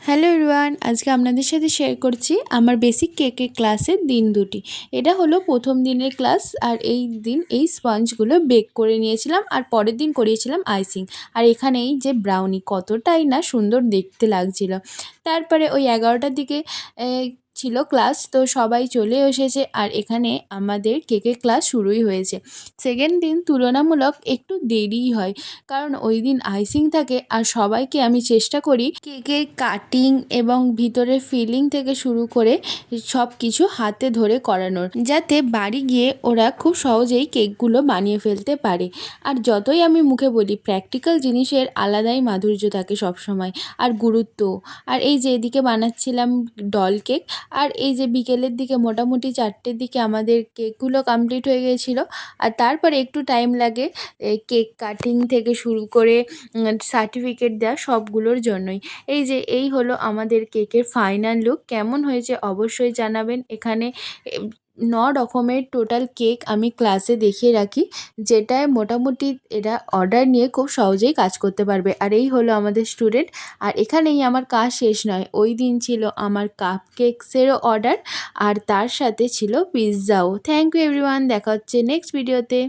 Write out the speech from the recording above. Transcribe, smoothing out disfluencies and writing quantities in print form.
Hello everyone, আজকে আপনাদের সাথে শেয়ার করছি আমার বেসিক কেকের ক্লাসের দিন দুটি। এটা হলো প্রথম দিনের ক্লাস। আর এই দিন এই স্পঞ্জগুলো বেক করে নিয়েছিলাম আর পরের দিন করিয়েছিলাম আইসিং। আর এখানে এই যে ব্রাউনি, কতটাই না সুন্দর দেখতে লাগছিল। তারপরে ওই 11টার দিকে ছিল ক্লাস, তো সবাই চলে এসেছে আর এখানে আমাদের কেকের ক্লাস শুরুই হয়েছে। সেকেন্ড দিন তুলনামূলক একটু দেরিই হয়, কারণ ওই দিন আইসিং থাকে আর সবাইকে আমি চেষ্টা করি কেকের কাটিং এবং ভিতরের ফিলিং থেকে শুরু করে সব কিছু হাতে ধরে করানোর, যাতে বাড়ি গিয়ে ওরা খুব সহজেই কেকগুলো বানিয়ে ফেলতে পারে। আর যতই আমি মুখে বলি, প্র্যাকটিক্যাল জিনিসের আলাদাই মাধুর্য থাকে সবসময় আর গুরুত্ব। আর এই যে এদিকে বানাচ্ছিলাম ডল কেক, আর এই যে বিকেলের দিকে মোটামুটি 4টের দিকে আমাদের কেকগুলো কমপ্লিট হয়ে গিয়েছিলো। আর তারপরে একটু টাইম লাগে কেক কাটিং থেকে শুরু করে সার্টিফিকেট দেওয়া সবগুলোর জন্যই। এই হলো আমাদের কেকের ফাইনাল লুক। কেমন হয়েছে অবশ্যই জানাবেন। এখানে 9 রকমের টোটাল কেক আমি ক্লাসে দেখিয়ে রাখি, যেটায় মোটামুটি এরা অর্ডার নিয়ে খুব সহজেই কাজ করতে পারবে। আর এই হলো আমাদের স্টুডেন্ট। আর এখানেই আমার কাজ শেষ নয়, ওই দিন ছিল আমার কাপ কেকসেরও অর্ডার, আর তার সাথে ছিল পিৎজাও। থ্যাংক ইউ এভরিওয়ান, দেখা হচ্ছে নেক্সট ভিডিওতে।